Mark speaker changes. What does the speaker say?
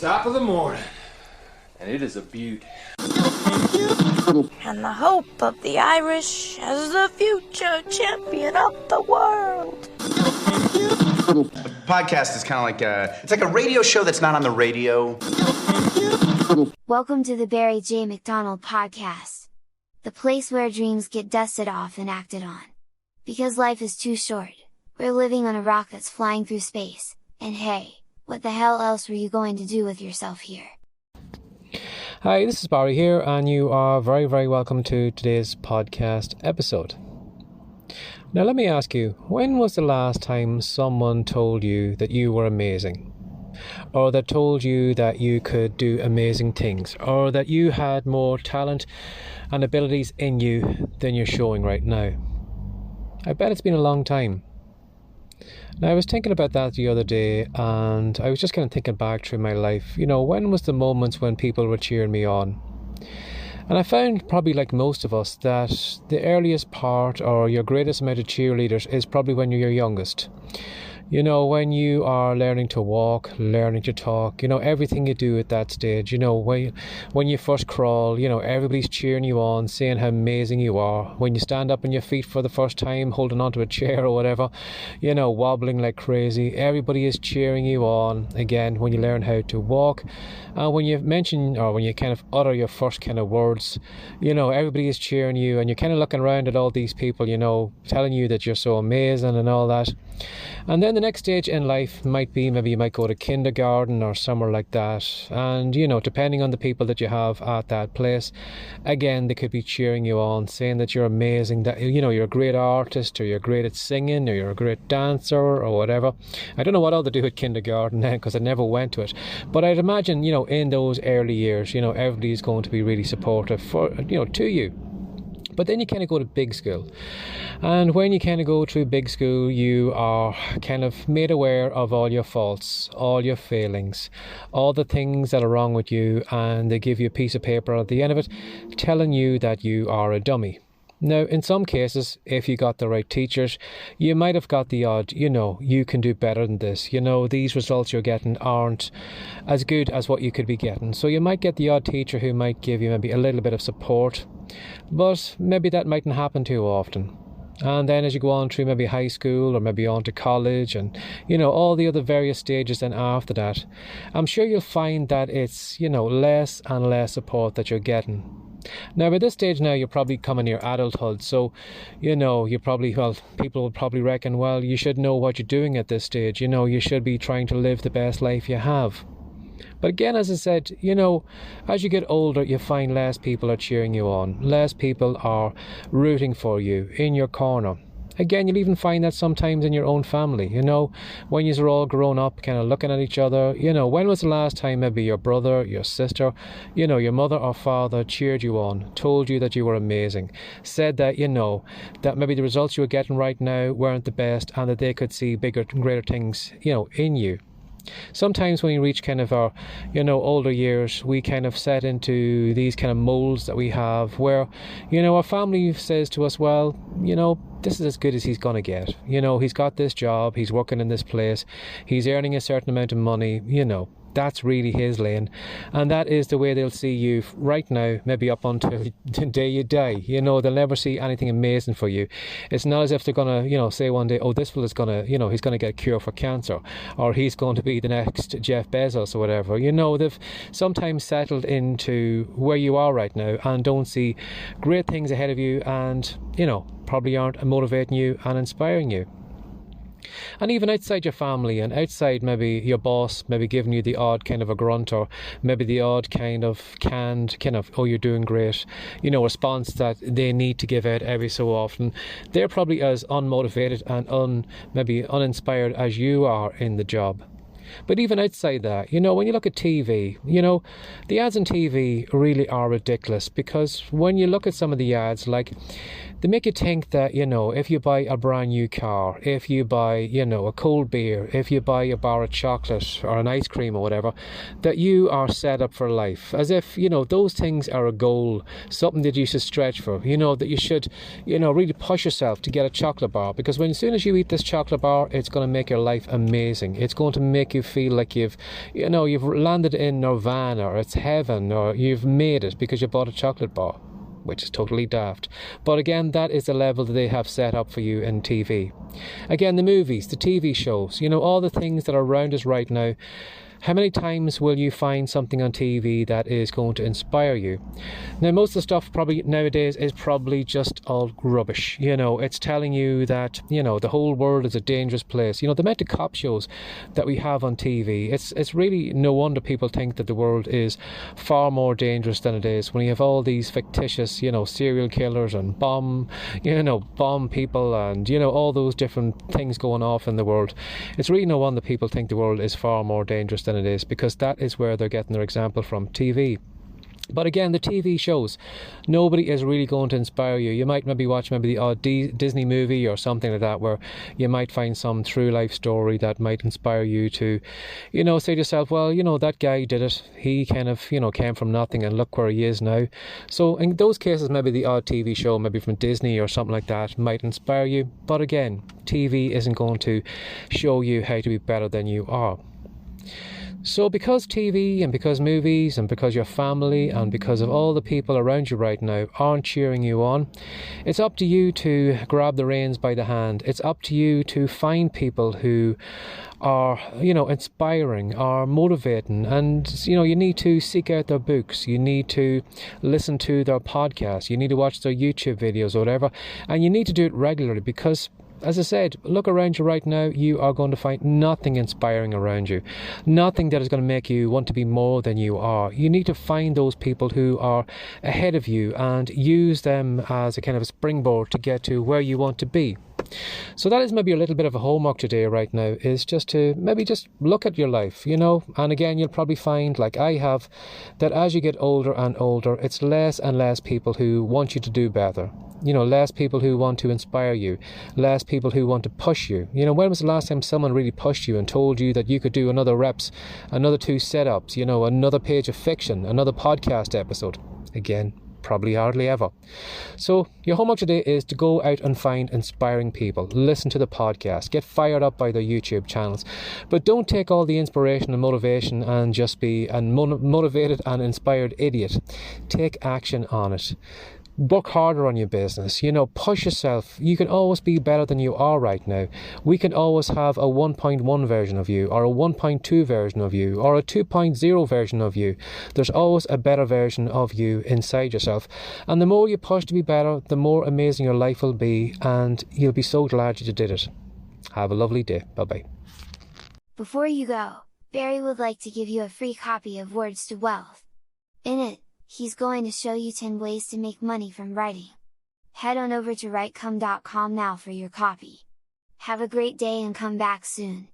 Speaker 1: top of the morning, and it is a beaut.
Speaker 2: And the hope of the Irish as the future champion of the world.
Speaker 3: A podcast is kind of like it's like a radio show that's not on the radio.
Speaker 4: Welcome to the Barry J. McDonald podcast. The place where dreams get dusted off and acted on. Because life is too short. We're living on a rock that's flying through space, and hey, what the hell else were you going to do with yourself here?
Speaker 5: Hi, this is Barry here, and you are very, very welcome to today's podcast episode. Now let me ask you, when was the last time someone told you that you were amazing? Or that told you that you could do amazing things? Or that you had more talent and abilities in you than you're showing right now? I bet it's been a long time. Now, I was thinking about that the other day, and I was just kind of thinking back through my life. You know, when was the moments when people were cheering me on? And I found, probably like most of us, that the earliest part or your greatest amount of cheerleaders is probably when you're youngest. You know, when you are learning to walk, learning to talk, you know, everything you do at that stage, you know, when you first crawl, you know, everybody's cheering you on, saying how amazing you are. When you stand up on your feet for the first time, holding onto a chair or whatever, you know, wobbling like crazy, everybody is cheering you on. Again, when you learn how to walk, when you mention, or when you kind of utter your first kind of words, you know, everybody is cheering you, and you're kind of looking around at all these people, you know, telling you that you're so amazing and all that. And then the next stage in life might be, maybe you might go to kindergarten or somewhere like that, and you know, depending on the people that you have at that place, again, they could be cheering you on, saying that you're amazing, that, you know, you're a great artist, or you're great at singing, or you're a great dancer, or whatever. I don't know what all they do at kindergarten then, because I never went to it, but I'd imagine, you know, in those early years, you know, everybody's going to be really supportive for, you know, to you. But then you kind of go to big school, and when you kind of go through big school, you are kind of made aware of all your faults, all your failings, all the things that are wrong with you, and they give you a piece of paper at the end of it telling you that you are a dummy. Now, in some cases, if you got the right teachers, you might have got the odd, you know, you can do better than this. You know, these results you're getting aren't as good as what you could be getting. So you might get the odd teacher who might give you maybe a little bit of support, but maybe that mightn't happen too often. And then as you go on through maybe high school or maybe on to college and, you know, all the other various stages then after that, I'm sure you'll find that it's, you know, less and less support that you're getting. Now, by this stage now, you're probably coming near adulthood, so, you know, you probably, well, people will probably reckon, well, you should know what you're doing at this stage, you know, you should be trying to live the best life you have. But again, as I said, you know, as you get older, you find less people are cheering you on, less people are rooting for you, in your corner. Again, you'll even find that sometimes in your own family, you know, when you're all grown up, kind of looking at each other, you know, when was the last time maybe your brother, your sister, you know, your mother or father cheered you on, told you that you were amazing, said that, you know, that maybe the results you were getting right now weren't the best and that they could see bigger and greater things, you know, in you. Sometimes when we reach kind of our, you know, older years, we kind of set into these kind of molds that we have where, you know, our family says to us, well, you know, this is as good as he's going to get. You know, he's got this job, he's working in this place, he's earning a certain amount of money, you know. That's really his lane, and that is the way they'll see you right now, maybe up until the day you die. You know, they'll never see anything amazing for you. It's not as if they're gonna, you know, say one day, oh, this fella's gonna, you know, he's gonna get a cure for cancer, or he's going to be the next Jeff Bezos or whatever. You know, they've sometimes settled into where you are right now and don't see great things ahead of you, and, you know, probably aren't motivating you and inspiring you. And even outside your family and outside maybe your boss maybe giving you the odd kind of a grunt, or maybe the odd kind of canned kind of, oh, you're doing great, you know, response that they need to give out every so often, they're probably as unmotivated and maybe uninspired as you are in the job. But even outside that, you know, when you look at TV, you know, the ads on TV really are ridiculous, because when you look at some of the ads, like, they make you think that, you know, if you buy a brand new car, if you buy, you know, a cold beer, if you buy a bar of chocolate or an ice cream or whatever, that you are set up for life. As if, you know, those things are a goal, something that you should stretch for, you know, that you should, you know, really push yourself to get a chocolate bar, because as soon as you eat this chocolate bar, it's going to make your life amazing. It's going to make make you feel like you've landed in nirvana, or it's heaven, or you've made it because you bought a chocolate bar, which is totally daft. But again, that is the level that they have set up for you in TV. Again, the movies, the TV shows, all the things that are around us right now. How many times will you find something on TV that is going to inspire you? Now, most of the stuff probably nowadays is probably just all rubbish. It's telling you that, the whole world is a dangerous place. The amount of cop shows that we have on TV, it's really no wonder people think that the world is far more dangerous than it is, when you have all these fictitious, serial killers and bomb people and, all those different things going off in the world. It's really no wonder people think the world is far more dangerous than it is, because that is where they're getting their example from, TV. But again, the TV shows, nobody is really going to inspire you. You might maybe watch the odd Disney movie or something like that, where you might find some true life story that might inspire you to, say to yourself, well, that guy did it. He kind of, came from nothing and look where he is now. So in those cases, maybe the odd TV show, maybe from Disney or something like that, might inspire you. But again, TV isn't going to show you how to be better than you are. So because TV and because movies and because your family and because of all the people around you right now aren't cheering you on, it's up to you to grab the reins by the hand. It's up to you to find people who are, inspiring, are motivating, and, you need to seek out their books. You need to listen to their podcasts. You need to watch their YouTube videos or whatever, and you need to do it regularly, because as I said, look around you right now, you are going to find nothing inspiring around you. Nothing that is going to make you want to be more than you are. You need to find those people who are ahead of you and use them as a kind of a springboard to get to where you want to be. So that is maybe a little bit of a homework today right now, is just to maybe just look at your life, and again, you'll probably find, like I have, that as you get older and older, it's less and less people who want you to do better. Less people who want to inspire you, less people who want to push you. When was the last time someone really pushed you and told you that you could do another reps, another 2 setups, another page of fiction, another podcast episode? Again, probably hardly ever. So your homework today is to go out and find inspiring people. Listen to the podcast. Get fired up by their YouTube channels. But don't take all the inspiration and motivation and just be a motivated and inspired idiot. Take action on it. Work harder on your business, push yourself. You can always be better than you are right now. We can always have a 1.1 version of you, or a 1.2 version of you, or a 2.0 version of you. There's always a better version of you inside yourself. And the more you push to be better, the more amazing your life will be, and you'll be so glad you did it. Have a lovely day. Bye-bye.
Speaker 4: Before you go, Barry would like to give you a free copy of Words to Wealth. In it, he's going to show you 10 ways to make money from writing. Head on over to writecome.com now for your copy. Have a great day and come back soon.